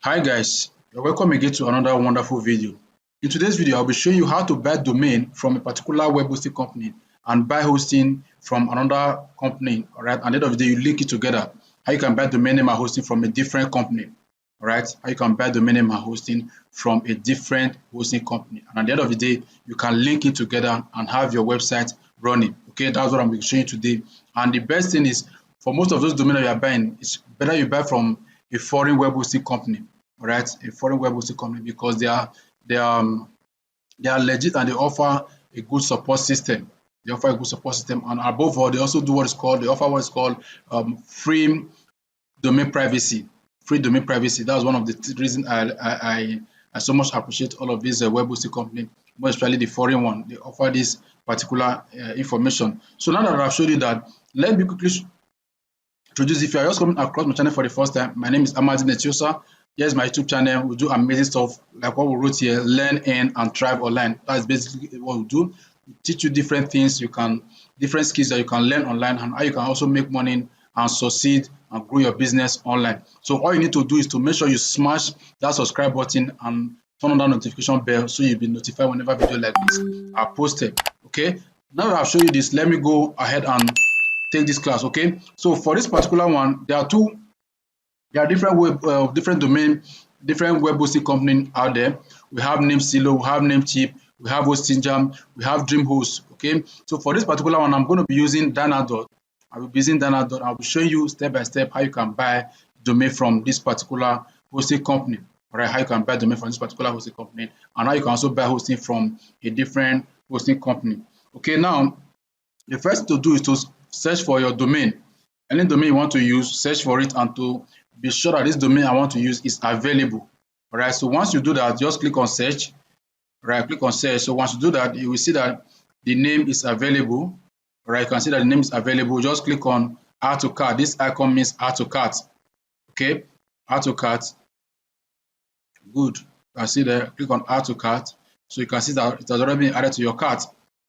Hi guys, you're welcome again to another wonderful video. In today's video, I'll be showing you how to buy domain from a particular web hosting company and buy hosting from another company, all right? At the end of the day, you link it together. How you can buy domain name and hosting from a different company, all right? How you can buy domain name and hosting from a different hosting company. And at the end of the day, you can link it together and have your website running, okay? That's what I'm going to show you today. And the best thing is, for most of those domain that you are buying, it's better you buy from a foreign web hosting company, all right, a foreign web hosting company, because they are legit and they offer a good support system. They offer a good support system, and above all, they also do what is called they offer what is called free domain privacy. Free domain privacy. That's one of the reasons I so much appreciate all of these web hosting company, more especially the foreign one. They offer this particular information. So now that I've showed you that, let me quickly introduce. If you are just coming across my channel for the first time, my name is Amadi Netiosa. Here's my YouTube channel. We do amazing stuff like what we wrote here: learn, earn, and thrive online. That's basically what we do. We teach you different things different skills that you can learn online, and how you can also make money and succeed and grow your business online. So all you need to do is to make sure you smash that subscribe button and turn on that notification bell so you'll be notified whenever video like this are posted. Okay. Now that I've shown you this, let me go ahead and take this class. Okay, so for this particular one, there are different domain, different web hosting company out there. We have Namesilo, we have Namecheap, we have HostingJam, we have DreamHost. Okay, so for this particular one, I'm going to be using Dynadot. I will be using Dynadot. I'll be showing you step by step how you can buy domain from this particular hosting company. All right, how you can buy domain from this particular hosting company, and how you can also buy hosting from a different hosting company. Okay, now the first thing to do is to search for your domain. Any domain you want to use, search for it, and to be sure that this domain I want to use is available. All right, so once you do that, just click on search. All right, click on search. So once you do that, you will see that the name is available. All right, you can see that the name is available. Just click on add to cart. This icon means add to cart. Okay, add to cart. Good. You can see there, click on add to cart. So you can see that it has already been added to your cart.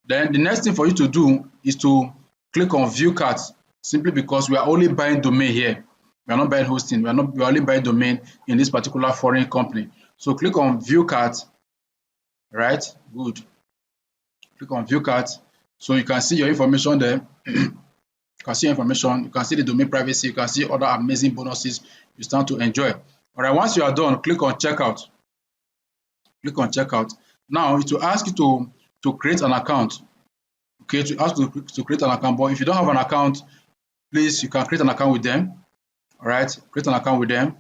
Then the next thing for you to do is to click on view cart, simply because we are only buying domain here. We are not buying hosting. We are only buying domain in this particular foreign company. So click on view cart, right? Good. Click on view cart. So you can see your information there. You can see your information. You can see the domain privacy. You can see other amazing bonuses you stand to enjoy. All right. Once you are done, click on checkout. Click on checkout. Now it will ask you to create an account. Okay, to ask to create an account. But if you don't have an account, please, you can create an account with them. All right, create an account with them.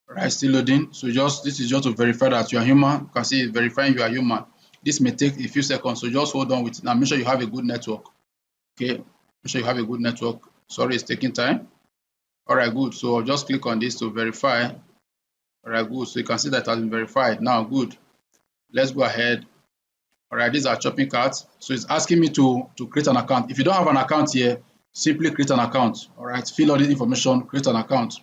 All right, still loading. So this is just to verify that you are human. You can see it verifying you are human. This may take a few seconds, so just hold on with it. Now make sure you have a good network. Okay, make sure you have a good network. Sorry, it's taking time. All right, good. So I'll just click on this to verify. All right, good. So you can see that it has been verified. Now, good. Let's go ahead. All right, these are shopping carts. So it's asking me to create an account. If you don't have an account here, simply create an account. All right, fill all this information, create an account.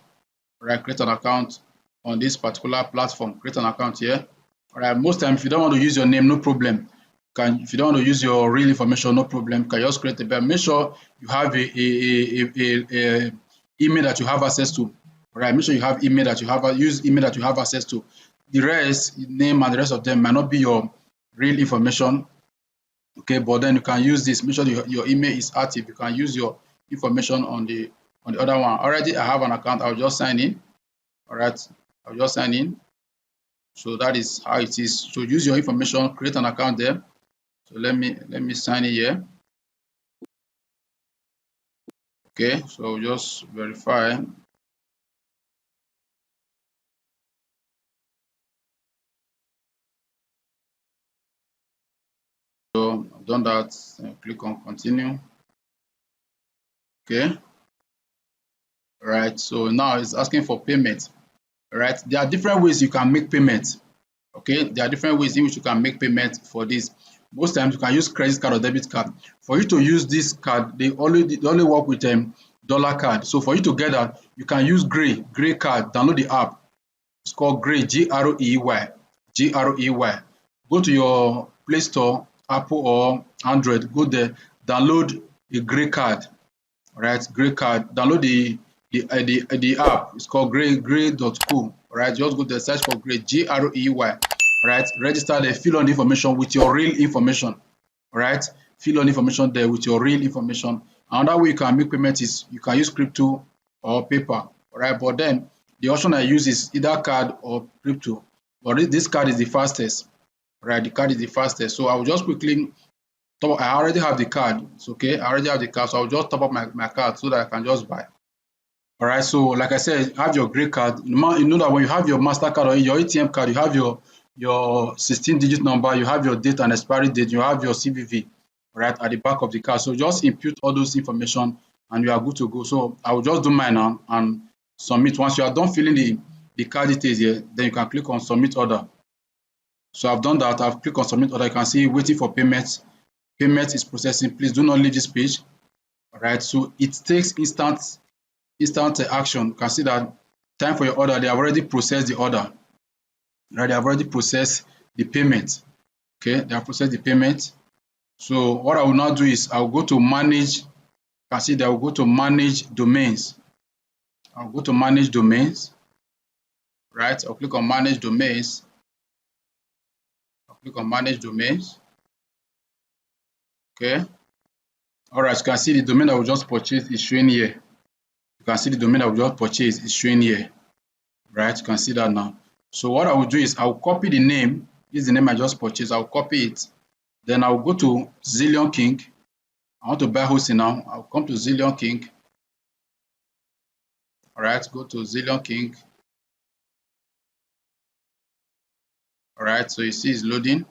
All right, create an account on this particular platform. Create an account here. All right, most times if you don't want to use your name, no problem. If you don't want to use your real information, no problem. You can just create a but make sure you have a email that you have access to. All right, make sure you have email that you have use email that you have access to. The rest, name and the rest of them might not be your real information. Okay, but then you can use this. Make sure your email is active. You can use your information on the other one. Already I have an account. I'll just sign in. All right, I'll just sign in. So that is how it is. So use your information, create an account there. So let me sign in here. Okay, so just verify. So I've done that. Click on continue. Okay. All right. So now it's asking for payment. All right. There are different ways you can make payment. Okay. There are different ways in which you can make payment for this. Most times you can use credit card or debit card. For you to use this card, they only work with dollar card. So for you to get that, you can use Grey card. Download the app. It's called Grey, Grey, Grey. Go to your Play Store, Apple or Android. Go there, download a Grey card. All right, Grey card. Download the app is called grey.co. Right, just go there, search for Grey, Grey. Right, register there, fill on the information with your real information. Right, fill on information there with your real information. Another way you can make payment is you can use crypto or paper. Right, but then the option I use is either card or crypto. But this card is the fastest. Right, the card is the fastest. So I will just quickly top. I already have the card. It's okay. I already have the card, so I'll just top up my card so that I can just buy. All right, so like I said, have your Grey card. You know that when you have your MasterCard or your ATM card, you have your 16-digit number, you have your date and expiry date, you have your CVV, right, at the back of the card. So just input all those information and you are good to go. So I will just do mine now and submit. Once you are done filling the card details here, then you can click on submit order. So I've done that. I've clicked on submit order. You can see waiting for payment. Payment is processing. Please do not leave this page. All right, so it takes instant action. You can see that time for your order, they have already processed the order. Right, they have already processed the payment. Okay, they have processed the payment. So what I will now do is I will go to manage. You can see that I will go to manage domains. I'll go to manage domains. Right, I'll click on manage domains. I'll click on manage domains. Okay. All right, you can see the domain that we just purchased is showing here. You can see the domain that we just purchased is showing here. Right, you can see that now. So what I will do is I will copy the name. This is the name I just purchased. I will copy it. Then I will go to Zillion King. I want to buy hosting now. I'll come to Zillion King. All right, go to Zillion King. All right, so you see it's loading.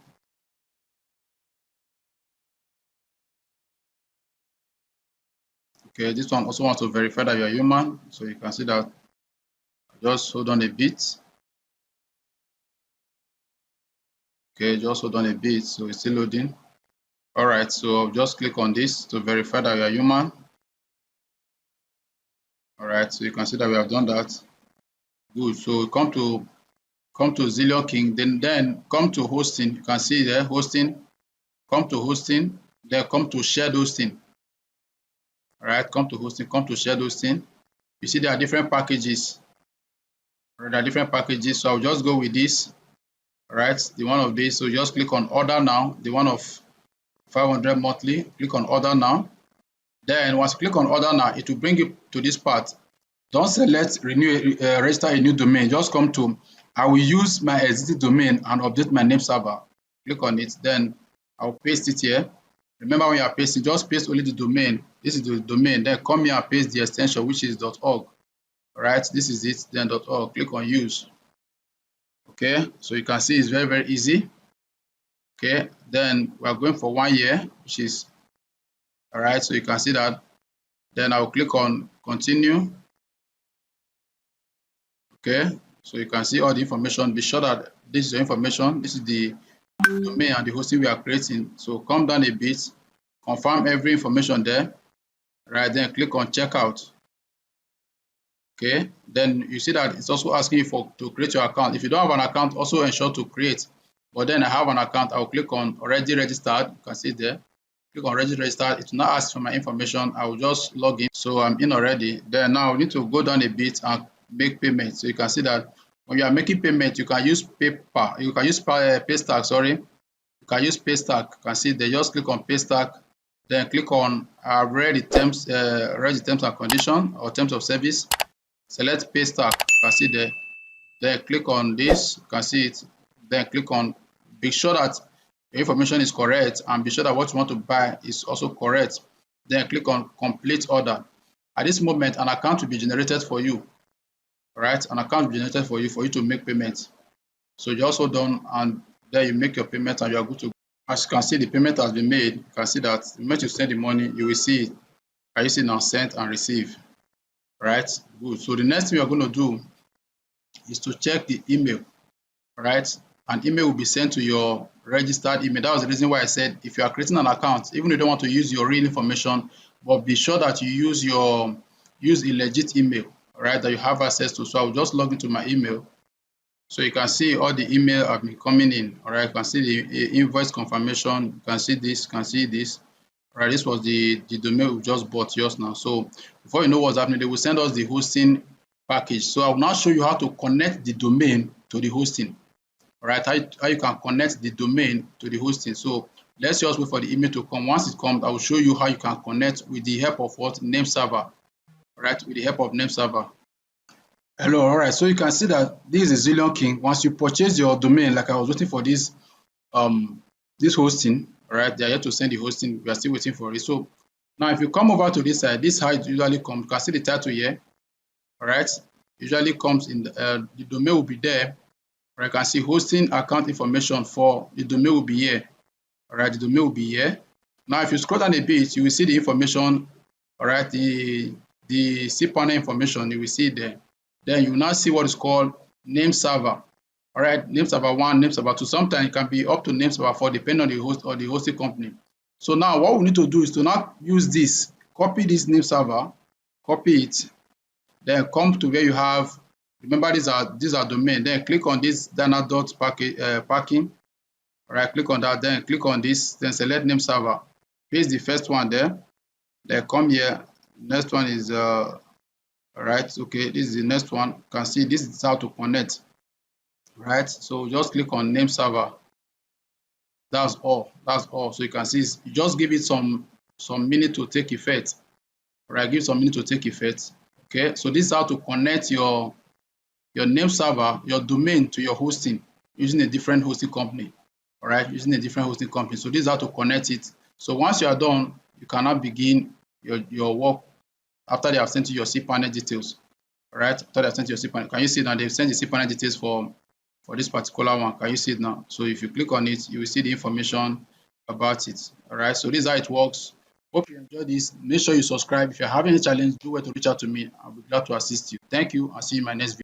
Okay, this one also wants to verify that you're human. So you can see that. Just hold on a bit. Okay, just hold on a bit. So it's still loading. All right, so I'll just click on this to verify that you're human. All right, so you can see that we have done that. Good. So come to Zillion King, then come to hosting. You can see there hosting. Come to hosting. Then come to shared hosting. All right, come to hosting. Come to shared hosting. You see there are different packages. There are different packages. So I'll just go with this. All right, the one of this. So just click on order now. The one of 500 monthly. Click on order now. Then once you click on order now, it will bring you to this part. Don't select register a new domain. Just come to I will use my existing domain and update my name server. Click on it. Then I'll paste it here. Remember, when you are pasting, just paste only the domain. This is the domain. Then come here and paste the extension, which is .org. All right, this is it. Then .org. Click on use. Okay, so you can see it's very, very easy. Okay, then we are going for 1 year, which is all right. So you can see that. Then I'll click on continue. Okay, so you can see all the information. Be sure that this is your information. This is the domain and the hosting we are creating. So come down a bit, confirm every information there. Right, then click on checkout. Okay, then you see that it's also asking you to create your account. If you don't have an account, also ensure to create. But then I have an account. I'll click on already registered. You can see there. Click on already registered. It will not ask for my information. I will just log in. So I'm in already. Then now we need to go down a bit and make payment. So you can see that when you are making payment, you can use paper. You can use Paystack. Sorry, you can use Paystack. You can see they just click on Paystack. Then click on read the terms and conditions or terms of service. Select Paystack. You can see there. Then click on this. You can see it. Then click on. Be sure that your information is correct and be sure that what you want to buy is also correct. Then click on complete order. At this moment, an account will be generated for you. All right, an account will be generated for you to make payments. So you also done, and then you make your payment and you are good to go. As you can see, the payment has been made. You can see that the moment you send the money, you will see it. Can you see now sent and receive? Right, good. So the next thing we are going to do is to check the email. Right, an email will be sent to your registered email. That was the reason why I said if you are creating an account, even if you don't want to use your real information, but be sure that you use a legit email, right, that you have access to. So I'll just log into my email. So you can see all the email have been coming in. All right, you can see the invoice confirmation. You can see this. Right, this was the domain we just bought just now. So before you know what's happening, they will send us the hosting package. So I will now show you how to connect the domain to the hosting. All right, how you can connect the domain to the hosting. So let's just wait for the email to come. Once it comes, I will show you how you can connect with the help of what? Name server. All right, with the help of name server. Hello, all right. So you can see that this is Zillion King. Once you purchase your domain, like I was waiting for um this hosting, all right, they are here to send the hosting. We are still waiting for it. So now if you come over to this side, this is how it usually comes. You can see the title here, all right. Usually comes in the domain will be there. Or I can see hosting account information for the domain will be here. All right, the domain will be here. Now, if you scroll down a bit, you will see the information. All right, the cPanel information, you will see there. Then you will now see what is called name server. All right, name server 1, name server 2. Sometimes it can be up to name server 4, depending on the host or the hosting company. So now what we need to do is to now use this, copy this name server, copy it, then come to where you have, remember these are domain, then click on this parking. All right, click on that, then click on this, then select name server, paste the first one there, then come here. Next one is all right, okay, this is the next one. You can see this is how to connect. Right, so just click on name server. That's all. So you can see you just give it some minute to take effect. Right, give some minute to take effect. Okay, so this is how to connect your name server, your domain to your hosting using a different hosting company. All right, using a different hosting company. So this is how to connect it. So once you are done, you can now begin your work after they have sent you your cPanel details. All right, after they have sent you your cPanel, can you see now they've sent the cPanel details for this particular one? Can you see it now? So if you click on it, you will see the information about it. All right, so this is how it works. Hope you enjoyed this. Make sure you subscribe. If you're having any challenge, do well to reach out to me. I'll be glad to assist you. Thank you. I'll see you in my next video.